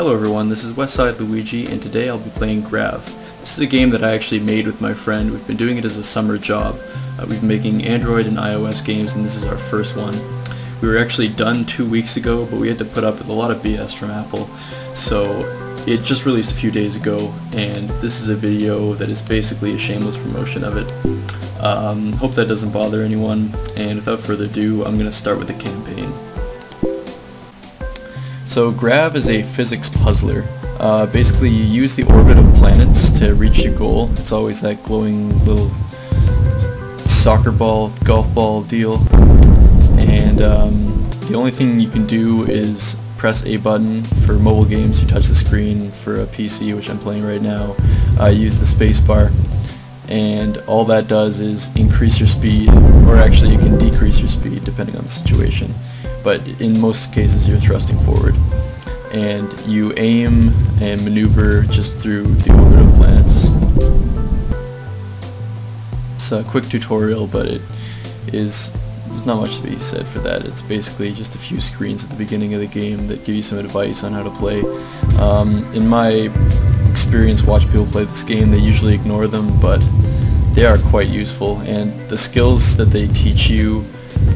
Hello everyone, this is Westside Luigi, and today I'll be playing Grav. This is a game that I actually made with my friend. We've been doing it as a summer job. We've been making Android and iOS games, and this is our first one. We were actually done 2 weeks ago, but we had to put up with a lot of BS from Apple, so it just released a few days ago, and this is a video that is basically a shameless promotion of it. Hope that doesn't bother anyone, and without further ado, I'm going to start with the campaign. So Grav is a physics puzzler. Basically you use the orbit of planets to reach your goal. It's always that glowing little soccer ball, golf ball deal. And the only thing you can do is press a button. For mobile games you touch the screen. For a PC, which I'm playing right now, use the space bar. And all that does is increase your speed, or actually you can decrease your speed depending on the situation. But in most cases you're thrusting forward. And you aim and maneuver just through the orbit of planets. It's a quick tutorial, but there's not much to be said for that. It's basically just a few screens at the beginning of the game that give you some advice on how to play. In my experience watching people play this game, they usually ignore them, but they are quite useful, and the skills that they teach you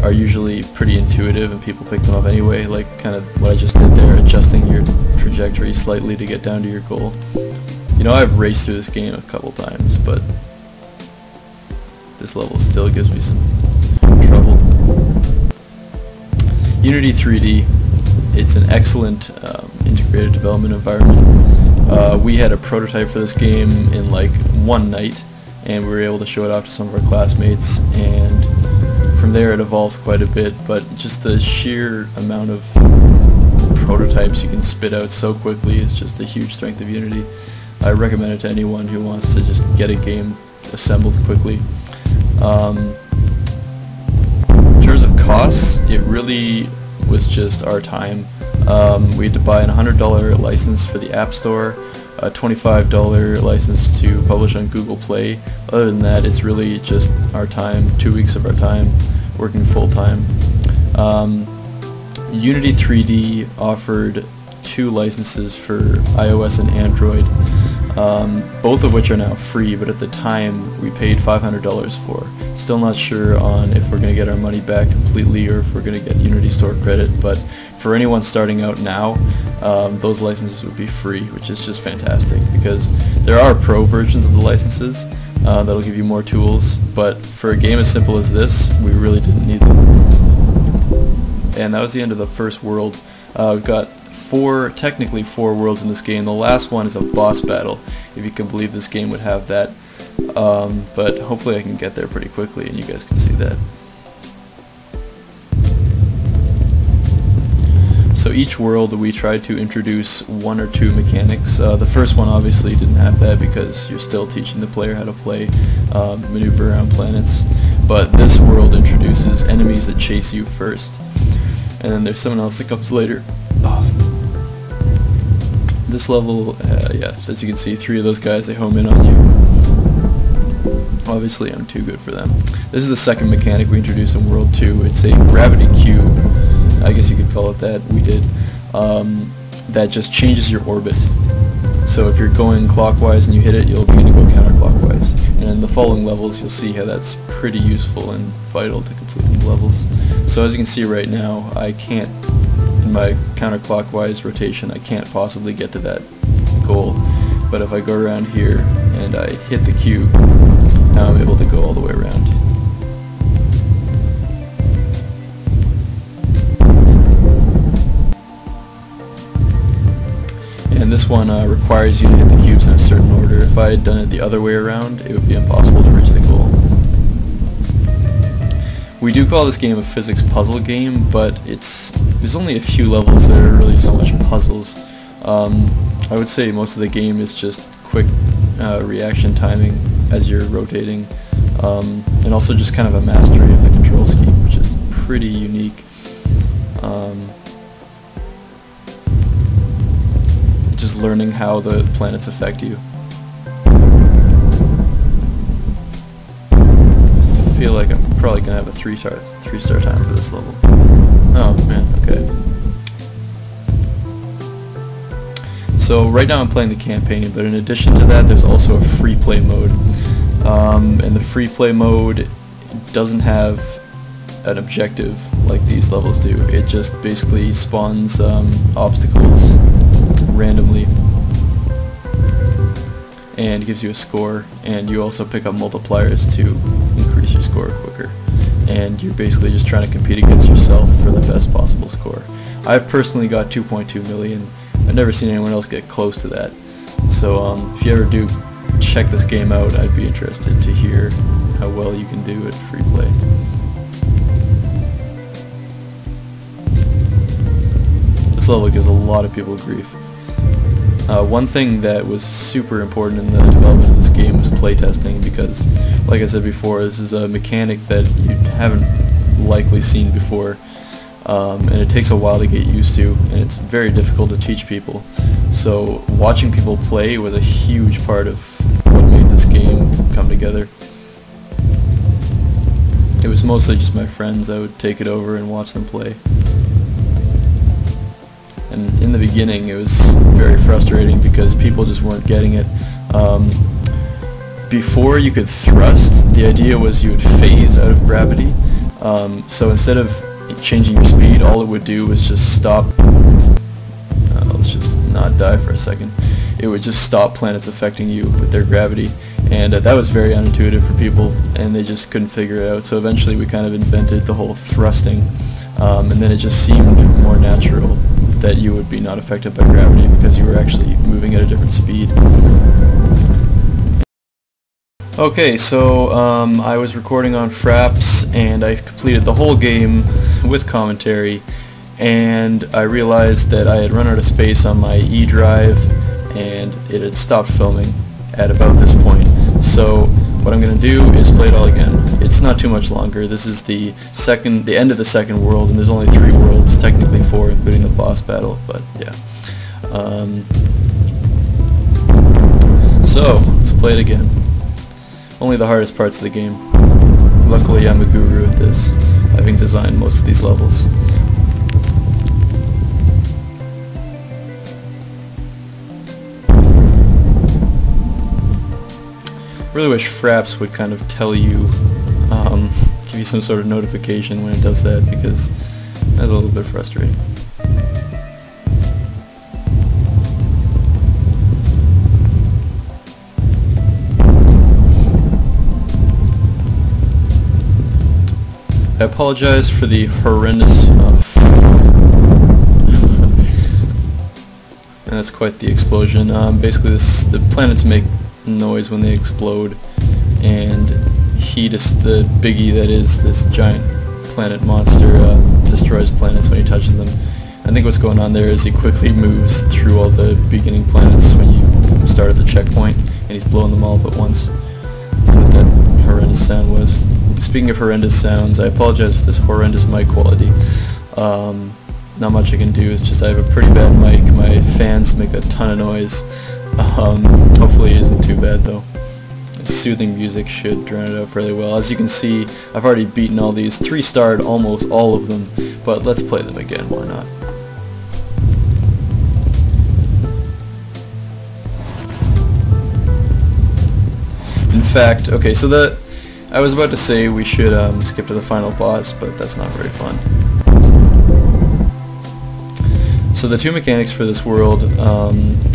are usually pretty intuitive and people pick them up anyway, like kind of what I just did there, adjusting your trajectory slightly to get down to your goal. You know, I've raced through this game a couple times, but this level still gives me some trouble. Unity 3D, it's an excellent integrated development environment. We had a prototype for this game in like one night, and we were able to show it off to some of our classmates, and from there it evolved quite a bit, but just the sheer amount of prototypes you can spit out so quickly is just a huge strength of Unity. I recommend it to anyone who wants to just get a game assembled quickly. In terms of costs, it really was just our time. We had to buy a $100 license for the App Store, a $25 license to publish on Google Play. Other than that, it's really just our time, 2 weeks of our time, working full time. Unity 3D offered 2 licenses for iOS and Android, both of which are now free, but at the time we paid $500 for. Still not sure on if we're going to get our money back completely or if we're going to get Unity Store credit, but for anyone starting out now, those licenses would be free, which is just fantastic, because there are pro versions of the licenses that'll give you more tools, but for a game as simple as this, we really didn't need them. And that was the end of the first world. We've got technically four worlds in this game. The last one is a boss battle, if you can believe this game would have that, but hopefully I can get there pretty quickly and you guys can see that. So each world we tried to introduce 1 or 2 mechanics. The first one obviously didn't have that because you're still teaching the player how to play, maneuver around planets, but this world introduces enemies that chase you first, and then there's someone else that comes later. This level, yeah, as you can see, 3 of those guys, they home in on you. Obviously I'm too good for them. This is the second mechanic we introduced in World 2. It's a gravity cube, I guess you could call it that, we did, that just changes your orbit. So if you're going clockwise and you hit it, you'll begin to go counterclockwise. And in the following levels you'll see how that's pretty useful and vital to completing the levels. So as you can see right now, I can't, in my counterclockwise rotation, I can't possibly get to that goal. But if I go around here and I hit the cube, now I'm able to go all the way around. And this one requires you to hit the cubes in a certain order. If I had done it the other way around, it would be impossible to reach the goal. We do call this game a physics puzzle game, but there's only a few levels that are really so much puzzles. I would say most of the game is just quick reaction timing as you're rotating, and also just kind of a mastery of the control scheme, which is pretty unique. Just learning how the planets affect you. I feel like I'm probably gonna have a 3-star time for this level. Oh man, okay. So right now I'm playing the campaign, but in addition to that there's also a free play mode. And the free play mode doesn't have an objective like these levels do. It just basically spawns obstacles randomly and gives you a score, and you also pick up multipliers to increase your score quicker. And you're basically just trying to compete against yourself for the best possible score. I've personally got 2.2 million. I've never seen anyone else get close to that. So if you ever do check this game out, I'd be interested to hear how well you can do at free play. This level gives a lot of people grief. One thing that was super important in the development of this game was playtesting, because, like I said before, this is a mechanic that you haven't likely seen before, and it takes a while to get used to, and it's very difficult to teach people. So watching people play was a huge part of what made this game come together. It was mostly just my friends. I would take it over and watch them play. And in the beginning it was very frustrating because people just weren't getting it. Before you could thrust, the idea was you would phase out of gravity. So instead of changing your speed, all it would do was just stop. Let's just not die for a second. It would just stop planets affecting you with their gravity, and that was very unintuitive for people, and they just couldn't figure it out. So eventually we kind of invented the whole thrusting, and then it just seemed more natural that you would be not affected by gravity because you were actually moving at a different speed. Okay, so I was recording on Fraps and I completed the whole game with commentary, and I realized that I had run out of space on my E drive and it had stopped filming at about this point. So what I'm going to do is play it all again. It's not too much longer. This is the end of the second world, and there's only 3 worlds, technically 4 including the boss battle, but yeah. So let's play it again. Only the hardest parts of the game. Luckily I'm a guru at this, having designed most of these levels. I really wish Fraps would kind of tell you, give you some sort of notification when it does that, because that's a little bit frustrating. I apologize for the horrendous and that's quite the explosion. Basically the planets make noise when they explode, and the biggie that is this giant planet monster destroys planets when he touches them. I think what's going on there is he quickly moves through all the beginning planets when you start at the checkpoint, and he's blowing them all up at once. That's what that horrendous sound was. Speaking of horrendous sounds, I apologize for this horrendous mic quality. Not much I can do, it's just I have a pretty bad mic. My fans make a ton of noise. Hopefully it isn't too bad though. Soothing music should drown it out fairly well. As you can see, I've already beaten all these, 3-starred almost all of them, but let's play them again, why not? In fact, okay, so I was about to say we should skip to the final boss, but that's not very fun. So the 2 mechanics for this world,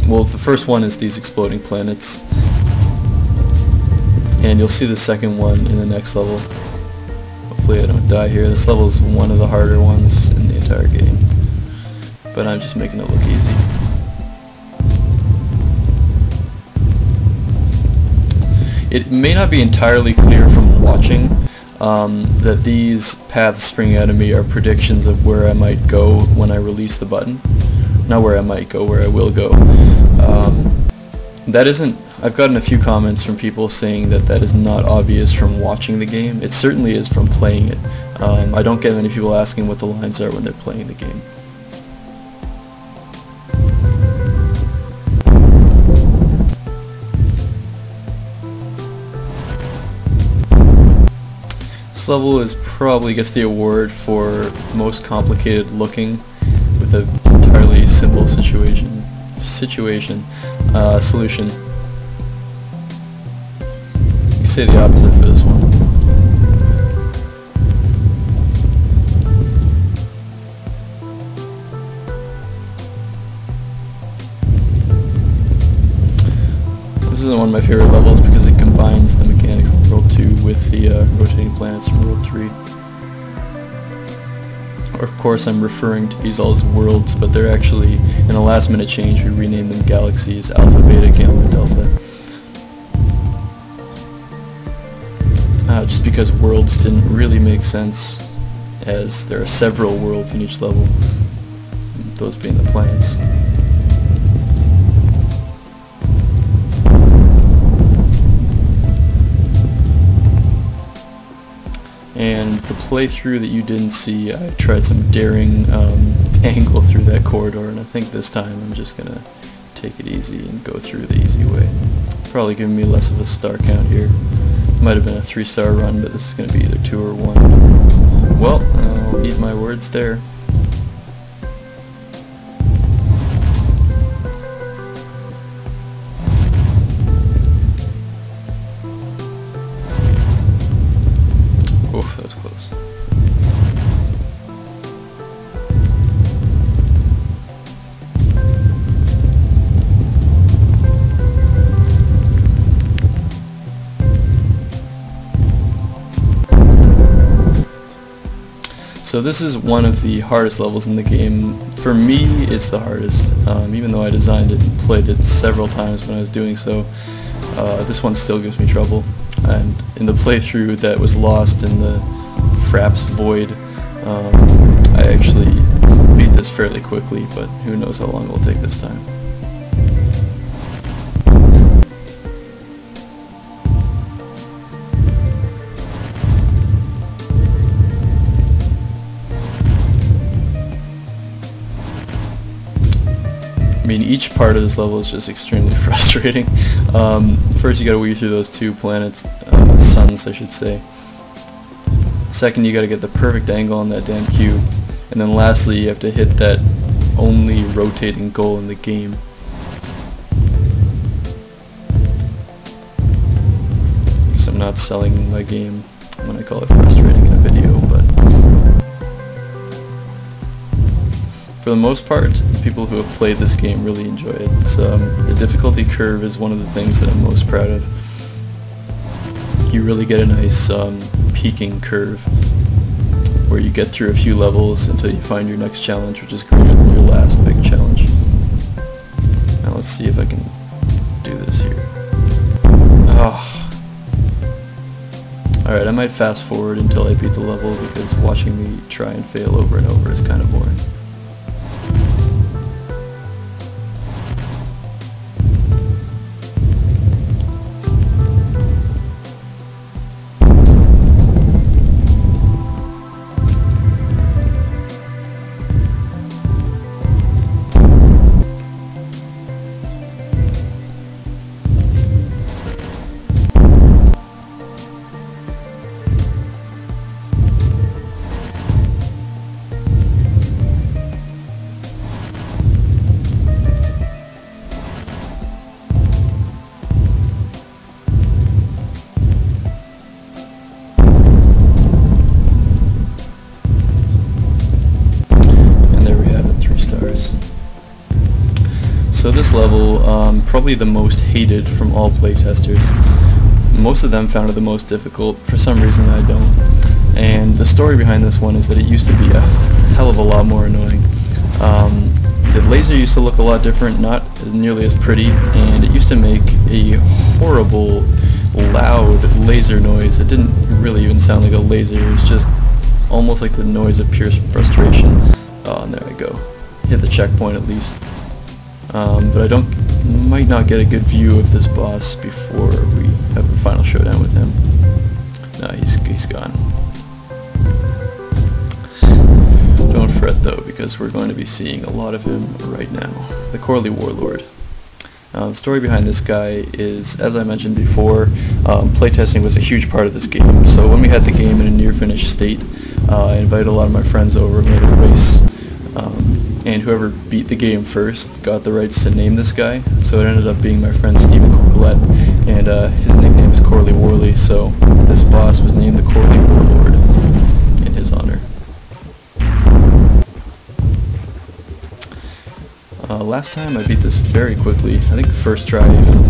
well, the first one is these exploding planets, and you'll see the second one in the next level. Hopefully I don't die here. This level is one of the harder ones in the entire game, but I'm just making it look easy. It may not be entirely clear from watching that these paths springing out of me are predictions of where I might go when I release the button. Not where I might go, where I will go. That isn't... I've gotten a few comments from people saying that that is not obvious from watching the game. It certainly is from playing it. I don't get many people asking what the lines are when they're playing the game. This level probably gets the award for most complicated looking with an entirely simple situation solution. You say the opposite for this one. This isn't one of my favorite levels because it combines the mechanic from World 2 with the rotating planets from World 3. Of course, I'm referring to these all as worlds, but they're actually, in a last minute change, we renamed them galaxies: Alpha, Beta, Gamma, Delta. Just because worlds didn't really make sense, as there are several worlds in each level, those being the planets. And the playthrough that you didn't see, I tried some daring angle through that corridor, and I think this time I'm just gonna take it easy and go through the easy way. Probably giving me less of a star count here. Might have been a 3-star run, but this is gonna be either 2 or 1. Well, I'll eat my words there. Oof, that was close. So this is one of the hardest levels in the game. For me, it's the hardest, even though I designed it and played it several times when I was doing so. This one still gives me trouble, and in the playthrough that was lost in the Fraps void, I actually beat this fairly quickly, but who knows how long it will take this time. I mean, each part of this level is just extremely frustrating. First you gotta weave through those 2 planets, suns I should say. Second, you gotta get the perfect angle on that damn cube. And then lastly, you have to hit that only rotating goal in the game. Guess I'm not selling my game when I call it frustrating in a video, but for the most part, people who have played this game really enjoy it. The difficulty curve is one of the things that I'm most proud of. You really get a nice peaking curve where you get through a few levels until you find your next challenge, which is greater than your last big challenge. Now let's see if I can do this here. Oh. Alright, I might fast forward until I beat the level because watching me try and fail over and over is kind of boring. So this level, probably the most hated from all playtesters. Most of them found it the most difficult. For some reason I don't. And the story behind this one is that it used to be a hell of a lot more annoying. The laser used to look a lot different, not as nearly as pretty, and it used to make a horrible, loud laser noise. It didn't really even sound like a laser, it was just almost like the noise of pure frustration. Oh, and there I go. Hit the checkpoint at least. But I might not get a good view of this boss before we have the final showdown with him. No, he's gone. Don't fret though, because we're going to be seeing a lot of him right now. The Corley Warlord. The story behind this guy is, as I mentioned before, playtesting was a huge part of this game. So when we had the game in a near finished state, I invited a lot of my friends over, made a race. and whoever beat the game first got the rights to name this guy. So it ended up being my friend Stephen Corlett, and his nickname is Corley Worley, so this boss was named the Corley Warlord in his honor. Last time I beat this very quickly, I think first try even.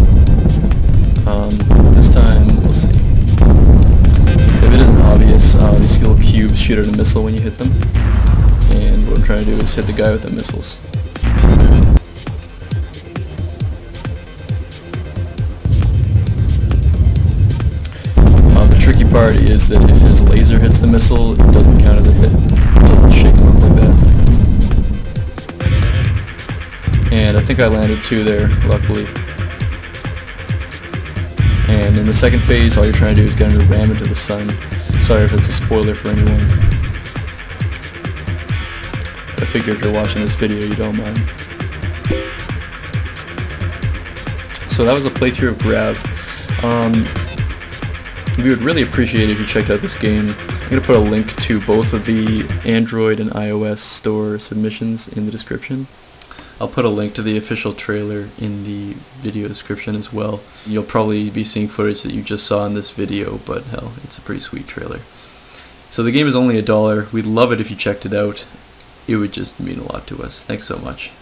This time, we'll see. If it isn't obvious, these little cubes shoot out a missile when you hit them, and what I'm trying to do is hit the guy with the missiles. The tricky part is that if his laser hits the missile, it doesn't count as a hit. It doesn't shake him up like that. And I think I landed 2 there, luckily. And in the second phase, all you're trying to do is get him to ram into the sun. Sorry if it's a spoiler for anyone. I figure if you're watching this video, you don't mind. So that was a playthrough of Grav. We would really appreciate it if you checked out this game. I'm going to put a link to both of the Android and iOS store submissions in the description. I'll put a link to the official trailer in the video description as well. You'll probably be seeing footage that you just saw in this video, but hell, it's a pretty sweet trailer. So the game is only $1. We'd love it if you checked it out. It would just mean a lot to us. Thanks so much.